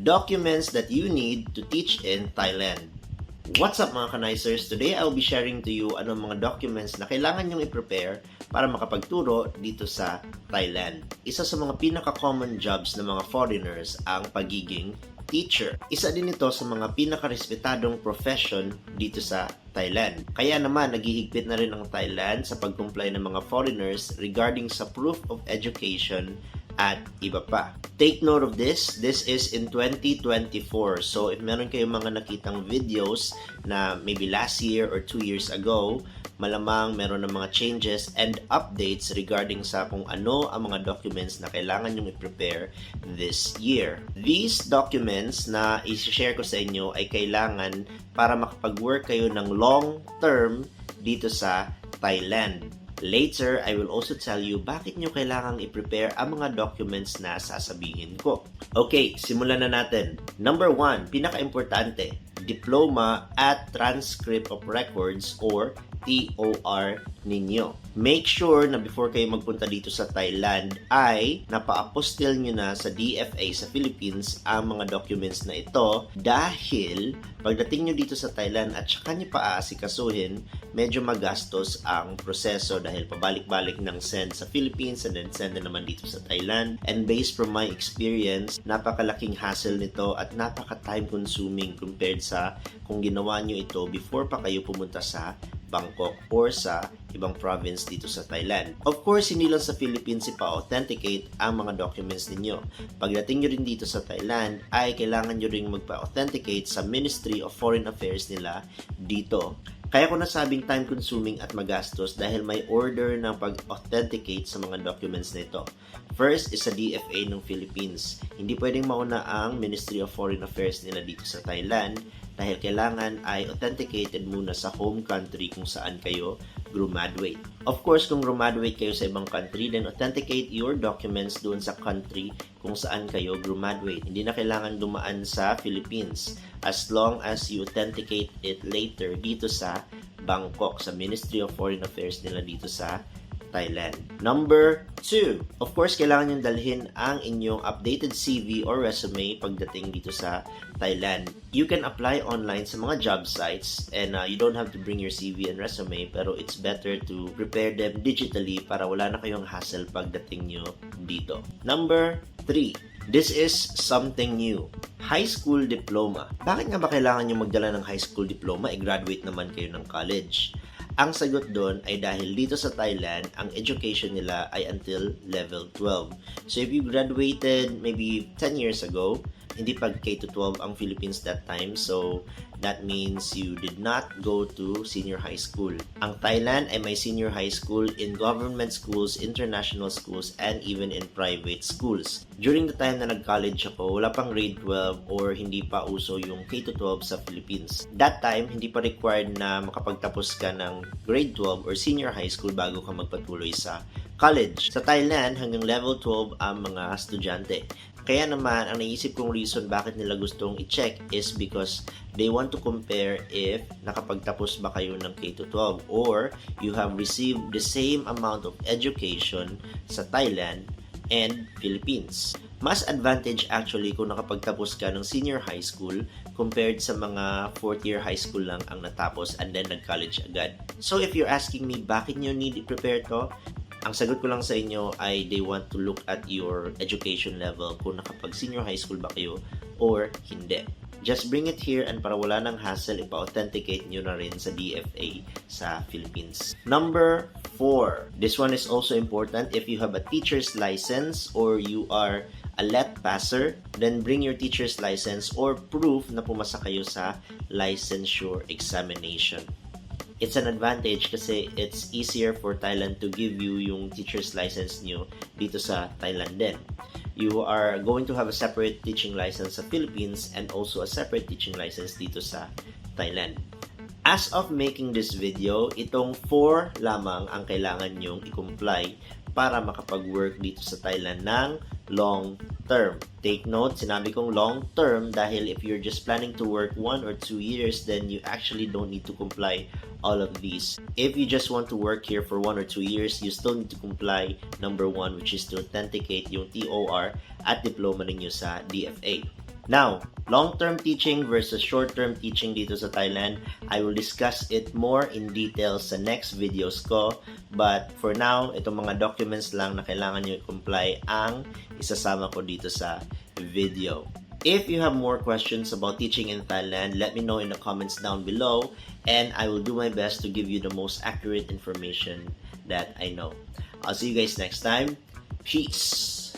Documents that you need to teach in Thailand. What's up mga kanaisers? Today I'll be sharing to you anong mga documents na kailangan nyong i-prepare para makapagturo dito sa Thailand. Isa sa mga pinaka-common jobs ng mga foreigners ang pagiging teacher. Isa din ito sa mga pinaka-respetadong profession dito sa Thailand. Kaya naman, naghihigpit na rin ang Thailand sa pag-comply ng mga foreigners regarding sa proof of education at iba pa. Take note of this. This is in 2024. So, if meron kayong mga nakitang videos na maybe last year or 2 years ago, malamang meron ng mga changes and updates regarding sa kung ano ang mga documents na kailangan nyong i-prepare this year. These documents na i-share ko sa inyo ay kailangan para makapag-work kayo ng long term dito sa Thailand. Later, I will also tell you bakit nyo kailangang i-prepare ang mga documents na sasabihin ko. Okay, simulan na natin. Number 1, pinaka-importante, diploma at transcript of records or TOR ninyo. Make sure na before kayo magpunta dito sa Thailand ay napa-apostle nyo na sa DFA sa Philippines ang mga documents na ito dahil pagdating nyo dito sa Thailand at saka nyo pa-aasikasuhin, medyo magastos ang proseso dahil pabalik-balik ng send sa Philippines and then send na naman dito sa Thailand. And based from my experience, napakalaking hassle nito at napaka-time consuming compared sa kung ginawa nyo ito before pa kayo pumunta sa Bangkok or sa ibang province dito sa Thailand. Of course, hindi lang sa Philippines ipa-authenticate ang mga documents ninyo. Pagdating nyo rin dito sa Thailand, ay kailangan nyo rin magpa-authenticate sa Ministry of Foreign Affairs nila dito. Kaya ko nasabing time-consuming at magastos dahil may order ng pag-authenticate sa mga documents na ito. First is sa DFA ng Philippines. Hindi pwedeng mauna ang Ministry of Foreign Affairs nila dito sa Thailand dahil kailangan ay authenticated muna sa home country kung saan kayo graduate. Of course, kung graduate kayo sa ibang country, then authenticate your documents doon sa country kung saan kayo graduate. Hindi na kailangan dumaan sa Philippines as long as you authenticate it later dito sa Bangkok, sa Ministry of Foreign Affairs nila dito sa Thailand. Number 2, of course, kailangan nyo dalhin ang inyong updated CV or resume pagdating dito sa Thailand. You can apply online sa mga job sites and you don't have to bring your CV and resume, pero it's better to prepare them digitally para wala na kayong hassle pagdating nyo dito. Number 3, this is something new. High school diploma. Bakit nga ba kailangan nyo magdala ng high school diploma? I-graduate naman kayo ng college. Ang sagot doon ay dahil dito sa Thailand, ang education nila ay until level 12. So if you graduated maybe 10 years ago, hindi pa K-12 ang Philippines that time. So that means you did not go to senior high school. Ang Thailand ay may senior high school in government schools, international schools, and even in private schools. During the time na nag-college ako, wala pang grade 12 or hindi pa uso yung K-12 sa Philippines. That time, hindi pa required na makapagtapos ka ng grade 12 or senior high school bago ka magpatuloy sa college. Sa Thailand, hanggang level 12 ang mga estudyante. Kaya naman, ang naisip kong reason bakit nila gustong i-check is because they want to compare if nakapagtapos ba kayo ng K-12 or you have received the same amount of education sa Thailand and Philippines. Mas advantage actually kung nakapagtapos ka ng senior high school compared sa mga 4th year high school lang ang natapos and then nag-college agad. So if you're asking me bakit nyo need i-prepare to, ang sagot ko lang sa inyo ay they want to look at your education level kung nakapag senior high school ba kayo or hindi. Just bring it here and para wala ng hassle, ipa-authenticate nyo na rin sa DFA sa Philippines. Number 4. This one is also important. If you have a teacher's license or you are a LET passer, then bring your teacher's license or proof na pumasa kayo sa licensure examination. It's an advantage kasi it's easier for Thailand to give you yung teacher's license nyo dito sa Thailand din. You are going to have a separate teaching license sa Philippines and also a separate teaching license dito sa Thailand. As of making this video, itong 4 lamang ang kailangan nyong i-comply para makapag-work dito sa Thailand ng long term. Take note, sinabi kong long term dahil if you're just planning to work 1 or 2 years, then you actually don't need to comply all of these. If you just want to work here for 1 or 2 years, you still need to comply number 1, which is to authenticate yung TOR at diploma ninyo sa DFA. Now, long-term teaching versus short-term teaching dito sa Thailand, I will discuss it more in detail sa next videos ko. But for now, itong mga documents lang na kailangan nyo i-comply ang isasama ko dito sa video. If you have more questions about teaching in Thailand, let me know in the comments down below and I will do my best to give you the most accurate information that I know. I'll see you guys next time. Peace!